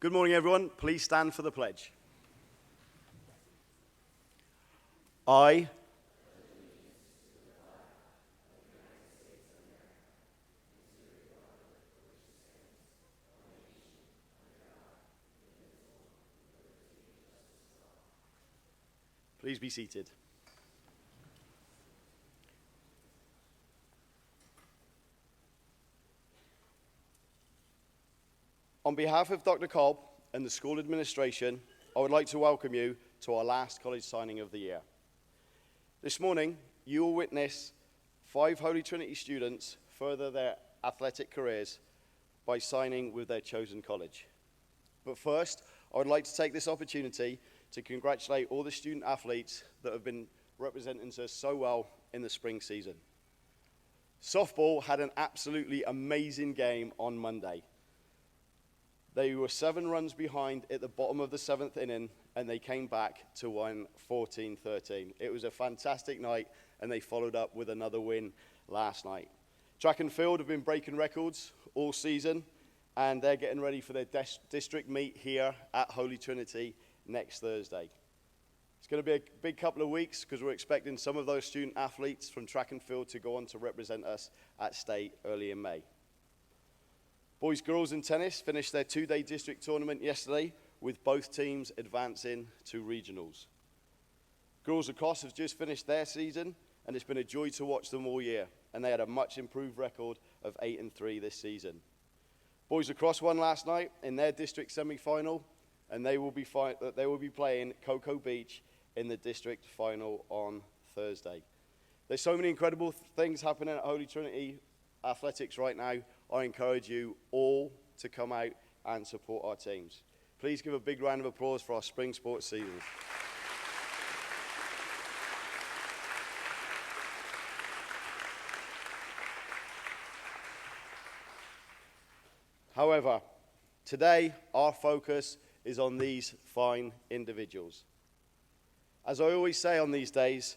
Good morning, everyone. Please stand for the pledge. I Please be seated. On behalf of Dr. Cobb and the school administration, I would like to welcome you to our last college signing of the year. This morning, you will witness 5 Holy Trinity students further their athletic careers by signing with their chosen college. But first, I would like to take this opportunity to congratulate all the student athletes that have been representing us so well in the spring season. Softball had an absolutely amazing game on Monday. They were 7 runs behind at the bottom of the 7th inning, and they came back to win 14-13. It was a fantastic night, and they followed up with another win last night. Track and field have been breaking records all season, and they're getting ready for their district meet here at Holy Trinity next Thursday. It's going to be a big couple of weeks because we're expecting some of those student athletes from track and field to go on to represent us at state early in May. Boys, girls in tennis finished their 2-day district tournament yesterday with both teams advancing to regionals. Girls lacrosse have just finished their season, and it's been a joy to watch them all year, and they had a much improved record of 8-3 this season. Boys lacrosse won last night in their district semi-final, and they will be playing Cocoa Beach in the district final on Thursday. There's so many incredible things happening at Holy Trinity Athletics right now. I encourage you all to come out and support our teams. Please give a big round of applause for our spring sports season. However, today our focus is on these fine individuals. As I always say on these days,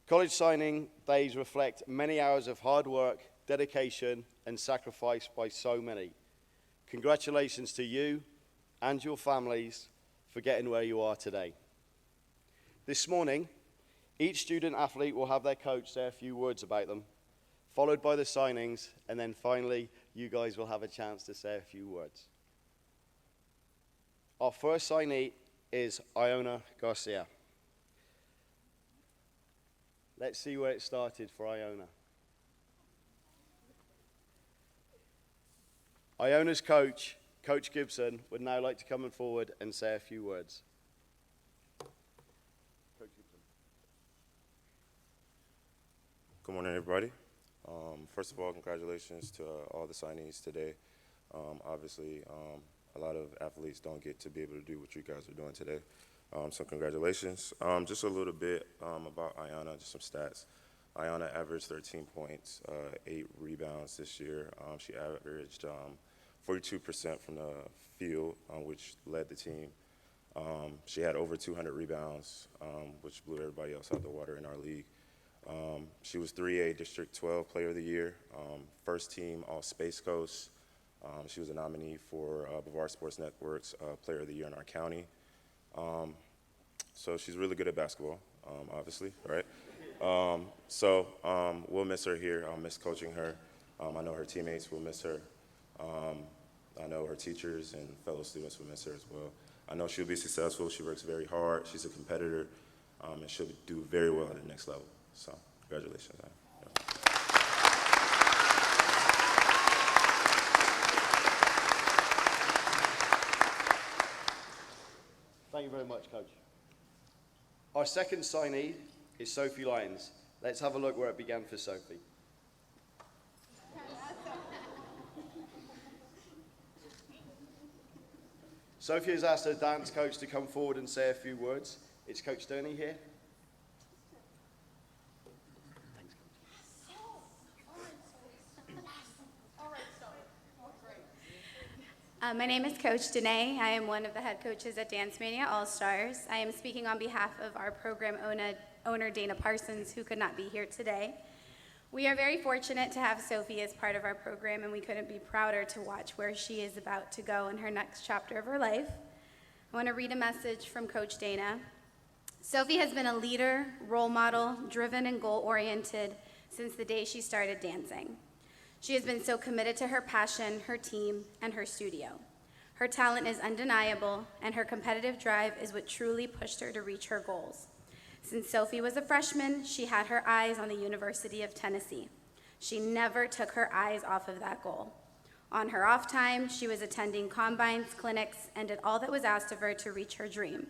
college signing days reflect many hours of hard work, dedication, and sacrifice by so many. Congratulations to you and your families for getting where you are today. This morning, each student athlete will have their coach say a few words about them, followed by the signings, and then finally, you guys will have a chance to say a few words. Our first signee is Iona Garcia. Let's see where it started for Iona. Iona's coach, Coach Gibson, would now like to come forward and say a few words. Coach Gibson. Good morning, everybody. First of all, congratulations to all the signees today. Obviously, a lot of athletes don't get to be able to do what you guys are doing today. So congratulations. Just a little bit about Iona, just some stats. Iona averaged 13 points, 8 rebounds this year. She averaged 42% from the field, which led the team. She had over 200 rebounds, which blew everybody else out the water in our league. She was 3A District 12 Player of the Year, first team All-Space Coast. She was a nominee for Brevard Sports Network's Player of the Year in our county. So she's really good at basketball, obviously, right? We'll miss her here. I'll miss coaching her. I know her teammates will miss her. I know her teachers and fellow students will miss her as well. I know she'll be successful. She works very hard. She's a competitor, and she'll do very well at the next level. So congratulations. Thank you very much, Coach. Our second signee is Sophie Lyons. Let's have a look where it began for Sophie. Sophie has asked her dance coach to come forward and say a few words. Is Coach Turney here? Thanks, Coach. My name is Coach Danae. I am one of the head coaches at Dance Mania All-Stars. I am speaking on behalf of our program owner, Dana Parsons, who could not be here today. We are very fortunate to have Sophie as part of our program, and we couldn't be prouder to watch where she is about to go in her next chapter of her life. I want to read a message from Coach Dana. Sophie has been a leader, role model, driven and goal-oriented since the day she started dancing. She has been so committed to her passion, her team, and her studio. Her talent is undeniable, and her competitive drive is what truly pushed her to reach her goals. Since Sophie was a freshman, she had her eyes on the University of Tennessee. She never took her eyes off of that goal. On her off time, she was attending combines, clinics, and did all that was asked of her to reach her dream.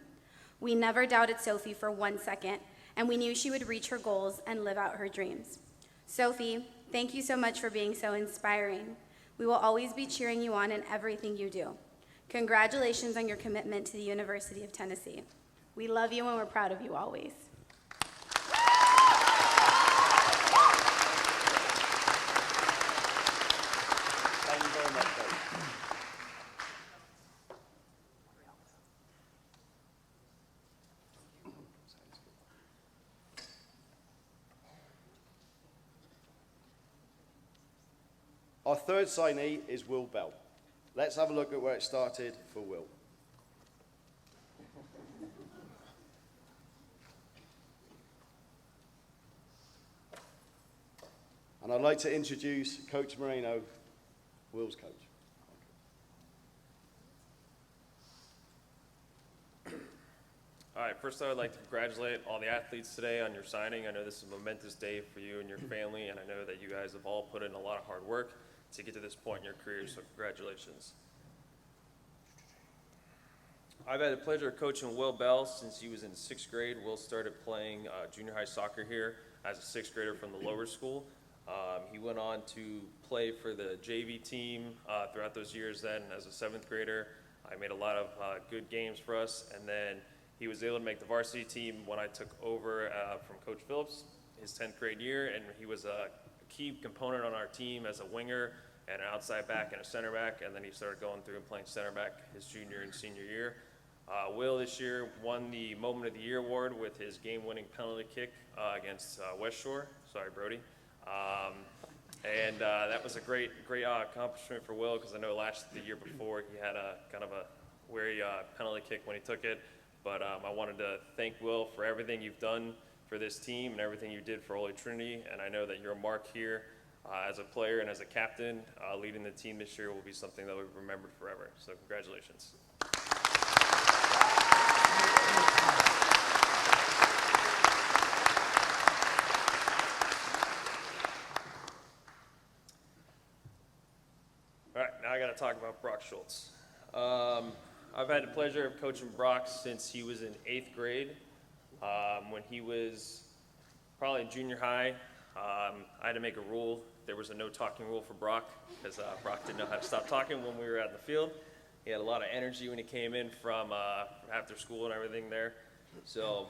We never doubted Sophie for 1 second, and we knew she would reach her goals and live out her dreams. Sophie, thank you so much for being so inspiring. We will always be cheering you on in everything you do. Congratulations on your commitment to the University of Tennessee. We love you and we're proud of you always. Thank you very much, Coach. Our third signee is Will Bell. Let's have a look at where it started for Will. And I'd like to introduce Coach Moreno, Will's coach. All right, first I would like to congratulate all the athletes today on your signing. I know this is a momentous day for you and your family, and I know that you guys have all put in a lot of hard work to get to this point in your career, so congratulations. I've had the pleasure of coaching Will Bell since he was in 6th grade. Will started playing junior high soccer here as a 6th grader from the lower school. He went on to play for the JV team throughout those years then as a 7th grader. I made a lot of good games for us, and then he was able to make the varsity team when I took over from Coach Phillips his 10th grade year, and he was a key component on our team as a winger and an outside back and a center back, and then he started going through and playing center back his junior and senior year. Will this year won the Moment of the Year award with his game-winning penalty kick against West Shore. Sorry, Brody. That was a great accomplishment for Will, because I know the year before he had a kind of a wary penalty kick when he took it. But I wanted to thank Will for everything you've done for this team and everything you did for Holy Trinity. And I know that your mark here as a player and as a captain leading the team this year will be something that we've remembered forever. So congratulations. All right, now I got to talk about Brock Schultz. I've had the pleasure of coaching Brock since he was in 8th grade. When he was probably in junior high, I had to make a rule. There was a no talking rule for Brock, because Brock didn't know how to stop talking when we were out in the field. He had a lot of energy when he came in from after school and everything there. So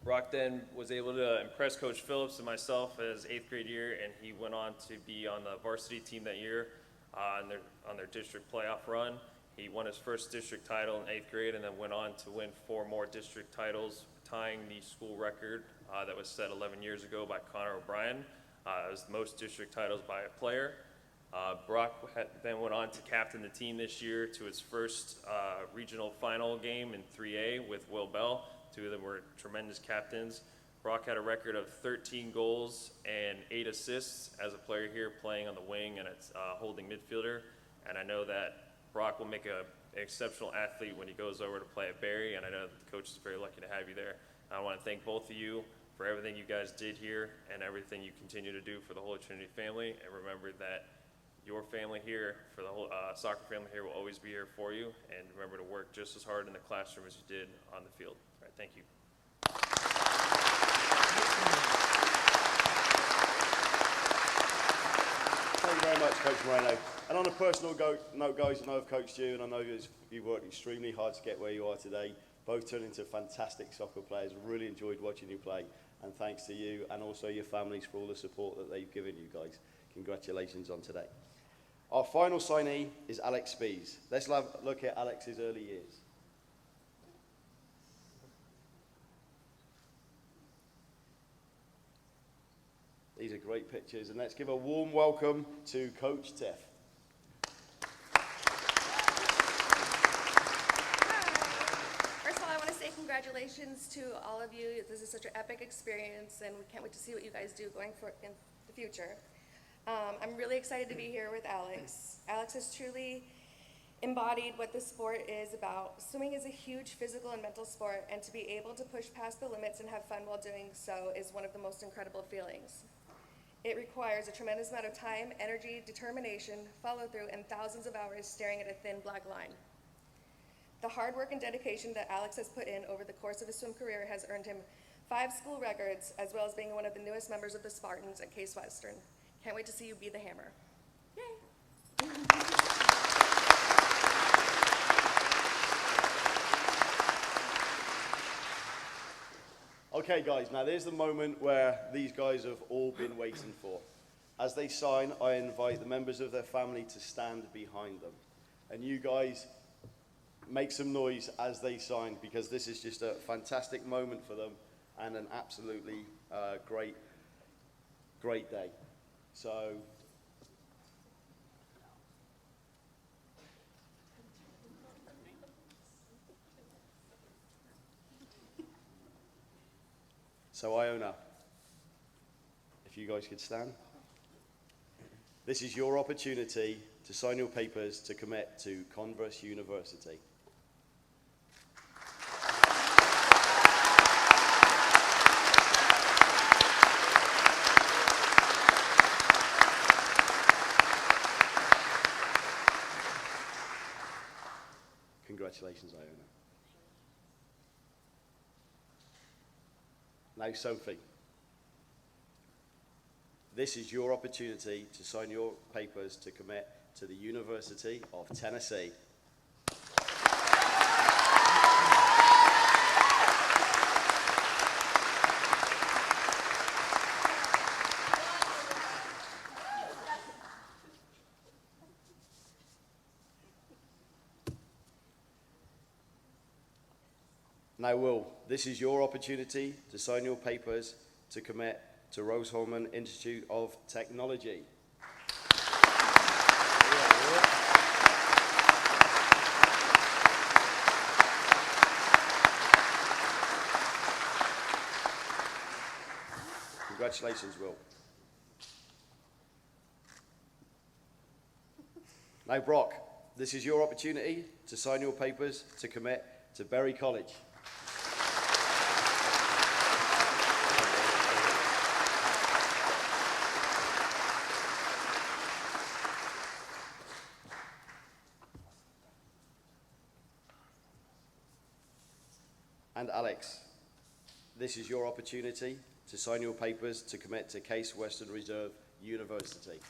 Brock then was able to impress Coach Phillips and myself as 8th grade year, and he went on to be on the varsity team that year on their district playoff run. He won his first district title in 8th grade and then went on to win 4 more district titles, tying the school record that was set 11 years ago by Connor O'Brien. It was the most district titles by a player. Brock then went on to captain the team this year to its first regional final game in 3A with Will Bell. 2 of them were tremendous captains. Brock had a record of 13 goals and 8 assists as a player here, playing on the wing and as holding midfielder. And I know that Brock will make an exceptional athlete when he goes over to play at Barry, and I know that the coach is very lucky to have you there. I want to thank both of you for everything you guys did here and everything you continue to do for the Holy Trinity family. And remember that your family here, for the whole soccer family here, will always be here for you. And remember to work just as hard in the classroom as you did on the field. All right, thank you. Thank you very much, Coach Moreno. And on a personal note, guys, I know I've coached you, and I know you've worked extremely hard to get where you are today. Both turned into fantastic soccer players. Really enjoyed watching you play. And thanks to you and also your families for all the support that they've given you guys. Congratulations on today. Our final signee is Alex Spees. Let's have a look at Alex's early years. These are great pictures. And let's give a warm welcome to Coach Tiff. First of all, I want to say congratulations to all of you. This is such an epic experience, and we can't wait to see what you guys do going for in the future. I'm really excited to be here with Alex. Alex has truly embodied what this sport is about. Swimming is a huge physical and mental sport, and to be able to push past the limits and have fun while doing so is one of the most incredible feelings. It requires a tremendous amount of time, energy, determination, follow-through, and thousands of hours staring at a thin black line. The hard work and dedication that Alex has put in over the course of his swim career has earned him 5 school records, as well as being one of the newest members of the Spartans at Case Western. Can't wait to see you be the hammer. Yay! Okay, guys, now there's the moment where these guys have all been waiting for. As they sign, I invite the members of their family to stand behind them. And you guys make some noise as they sign, because this is just a fantastic moment for them and an absolutely great day. So Iona, if you guys could stand. This is your opportunity to sign your papers to commit to Converse University. Congratulations, Iona. Now, Sophie, this is your opportunity to sign your papers to commit to the University of Tennessee. Now, Will, this is your opportunity to sign your papers to commit to Rose-Hulman Institute of Technology. Congratulations, Will. Now, Brock, this is your opportunity to sign your papers to commit to Berry College. And Alex, this is your opportunity to sign your papers to commit to Case Western Reserve University.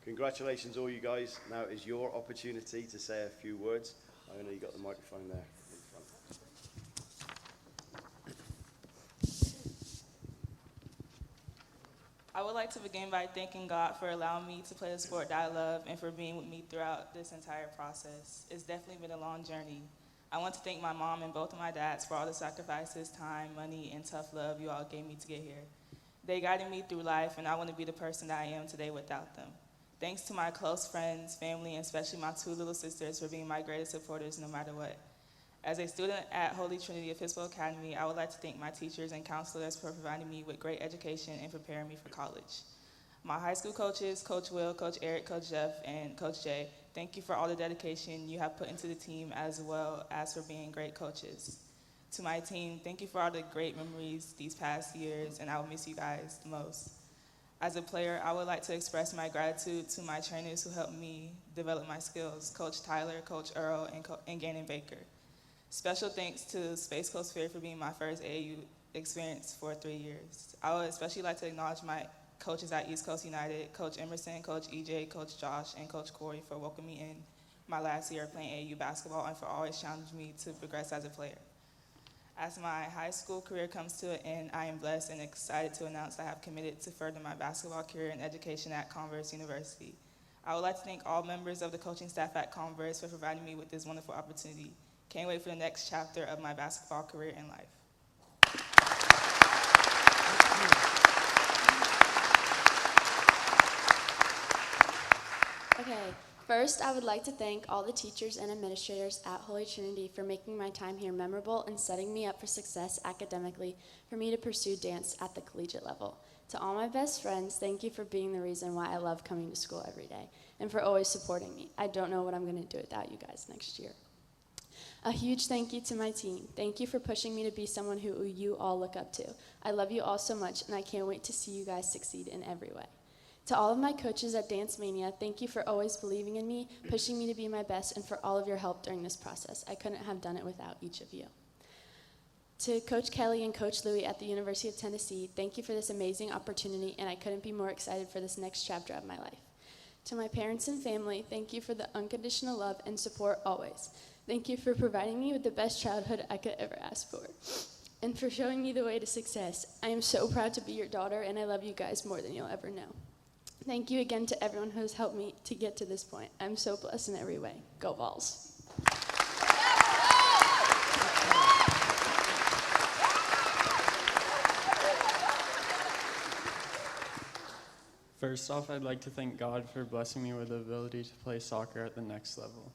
Congratulations, all you guys. Now is your opportunity to say a few words. I know you got the microphone there in front. I would like to begin by thanking God for allowing me to play the sport that I love and for being with me throughout this entire process. It's definitely been a long journey. I want to thank my mom and both of my dads for all the sacrifices, time, money, and tough love you all gave me to get here. They guided me through life, and I want to be the person that I am today without them. Thanks to my close friends, family, and especially my 2 little sisters for being my greatest supporters no matter what. As a student at Holy Trinity Episcopal Academy, I would like to thank my teachers and counselors for providing me with great education and preparing me for college. My high school coaches, Coach Will, Coach Eric, Coach Jeff, and Coach Jay, thank you for all the dedication you have put into the team as well as for being great coaches. To my team, thank you for all the great memories these past years, and I will miss you guys the most. As a player, I would like to express my gratitude to my trainers who helped me develop my skills, Coach Tyler, Coach Earl, and Gannon Baker. Special thanks to Space Coast Fair for being my first AAU experience for 3 years. I would especially like to acknowledge my coaches at East Coast United, Coach Emerson, Coach EJ, Coach Josh, and Coach Corey for welcoming me in my last year playing AAU basketball and for always challenging me to progress as a player. As my high school career comes to an end, I am blessed and excited to announce I have committed to further my basketball career and education at Converse University. I would like to thank all members of the coaching staff at Converse for providing me with this wonderful opportunity. Can't wait for the next chapter of my basketball career and life. Okay, first I would like to thank all the teachers and administrators at Holy Trinity for making my time here memorable and setting me up for success academically for me to pursue dance at the collegiate level. To all my best friends, thank you for being the reason why I love coming to school every day and for always supporting me. I don't know what I'm going to do without you guys next year. A huge thank you to my team. Thank you for pushing me to be someone who you all look up to. I love you all so much, and I can't wait to see you guys succeed in every way. To all of my coaches at Dance Mania, thank you for always believing in me, pushing me to be my best, and for all of your help during this process. I couldn't have done it without each of you. To Coach Kelly and Coach Louie at the University of Tennessee, thank you for this amazing opportunity, and I couldn't be more excited for this next chapter of my life. To my parents and family, thank you for the unconditional love and support always. Thank you for providing me with the best childhood I could ever ask for, and for showing me the way to success. I am so proud to be your daughter, and I love you guys more than you'll ever know. Thank you again to everyone who has helped me to get to this point. I'm so blessed in every way. Go Vols. First off, I'd like to thank God for blessing me with the ability to play soccer at the next level.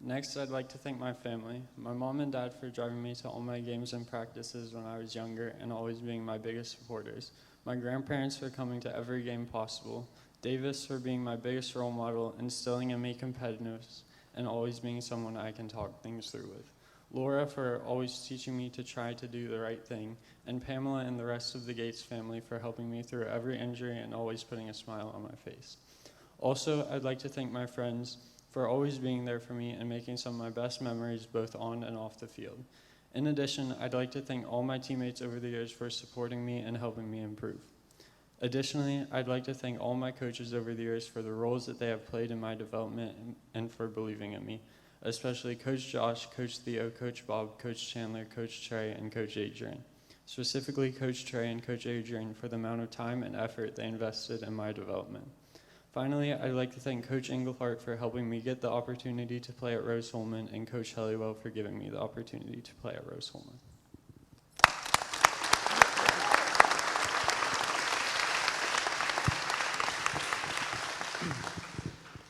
Next, I'd like to thank my family, my mom and dad for driving me to all my games and practices when I was younger and always being my biggest supporters, my grandparents for coming to every game possible, Davis for being my biggest role model, instilling in me competitiveness, and always being someone I can talk things through with. Laura for always teaching me to try to do the right thing, and Pamela and the rest of the Gates family for helping me through every injury and always putting a smile on my face. Also, I'd like to thank my friends for always being there for me and making some of my best memories both on and off the field. In addition, I'd like to thank all my teammates over the years for supporting me and helping me improve. Additionally, I'd like to thank all my coaches over the years for the roles that they have played in my development and for believing in me, especially Coach Josh, Coach Theo, Coach Bob, Coach Chandler, Coach Trey, and Coach Adrian. Specifically, Coach Trey and Coach Adrian for the amount of time and effort they invested in my development. Finally, I'd like to thank Coach Englehart for helping me get the opportunity to play at Rose-Hulman and Coach Helliwell for giving me the opportunity to play at Rose-Hulman.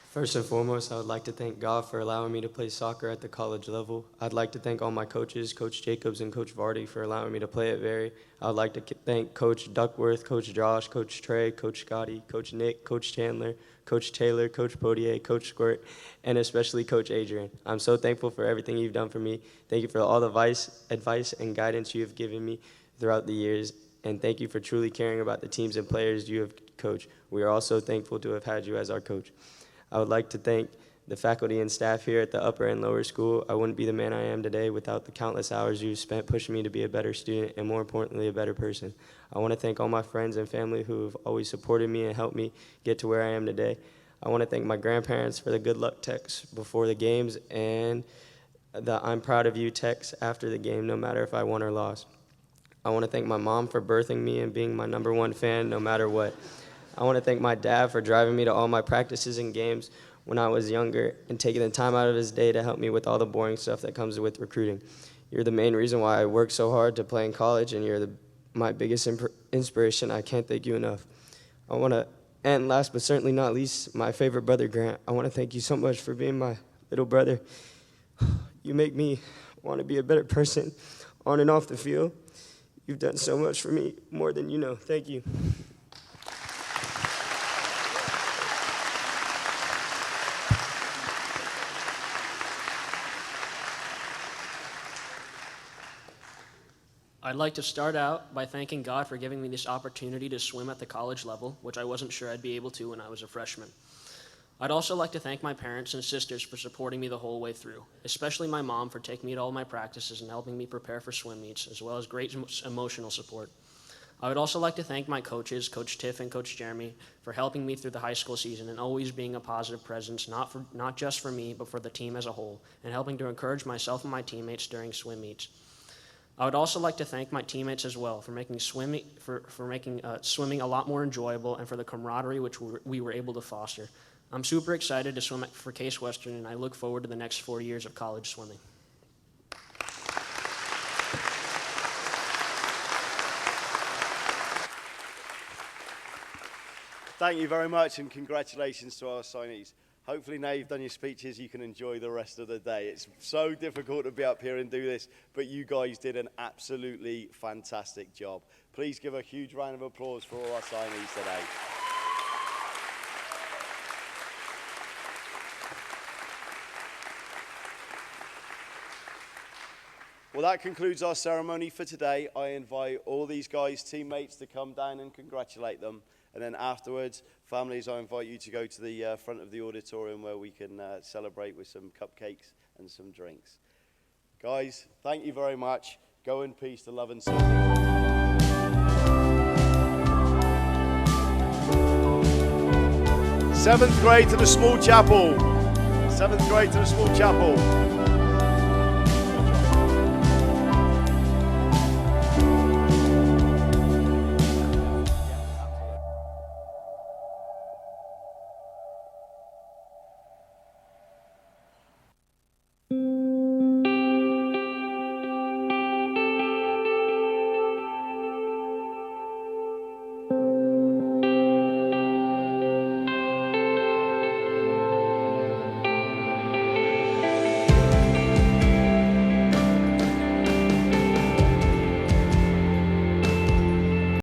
First and foremost, I would like to thank God for allowing me to play soccer at the college level. I'd like to thank all my coaches, Coach Jacobs and Coach Vardy, for allowing me to play at Very. I would like to thank Coach Duckworth, Coach Josh, Coach Trey, Coach Scotty, Coach Nick, Coach Chandler, Coach Taylor, Coach Podier, Coach Squirt, and especially Coach Adrian. I'm so thankful for everything you've done for me. Thank you for all the advice and guidance you have given me throughout the years, and thank you for truly caring about the teams and players you have coached. We are also thankful to have had you as our coach. I would like to thank the faculty and staff here at the upper and lower school. I wouldn't be the man I am today without the countless hours you've spent pushing me to be a better student and, more importantly, a better person. I want to thank all my friends and family who have always supported me and helped me get to where I am today. I want to thank my grandparents for the good luck texts before the games and the I'm proud of you texts after the game, no matter if I won or lost. I want to thank my mom for birthing me and being my #1 fan no matter what. I want to thank my dad for driving me to all my practices and games when I was younger and taking the time out of his day to help me with all the boring stuff that comes with recruiting. You're the main reason why I work so hard to play in college, and you're my biggest inspiration. I can't thank you enough. I want to, and last but certainly not least, my favorite brother, Grant. I want to thank you so much for being my little brother. You make me want to be a better person on and off the field. You've done so much for me, more than you know. Thank you. I'd like to start out by thanking God for giving me this opportunity to swim at the college level, which I wasn't sure I'd be able to when I was a freshman. I'd also like to thank my parents and sisters for supporting me the whole way through, especially my mom for taking me to all my practices and helping me prepare for swim meets, as well as great emotional support. I would also like to thank my coaches, Coach Tiff and Coach Jeremy, for helping me through the high school season and always being a positive presence, not just for me, but for the team as a whole, and helping to encourage myself and my teammates during swim meets. I would also like to thank my teammates as well for making swimming a lot more enjoyable and for the camaraderie which we were able to foster. I'm super excited to swim for Case Western, and I look forward to the next 4 years of college swimming. Thank you very much, and congratulations to our signees. Hopefully now you've done your speeches, you can enjoy the rest of the day. It's so difficult to be up here and do this, but you guys did an absolutely fantastic job. Please give a huge round of applause for all our signees today. Well, that concludes our ceremony for today. I invite all these guys' teammates to come down and congratulate them. And then afterwards, families, I invite you to go to the front of the auditorium where we can celebrate with some cupcakes and some drinks. Guys, thank you very much. Go in peace to love and serve. 7th grade to the small chapel. 7th grade to the small chapel.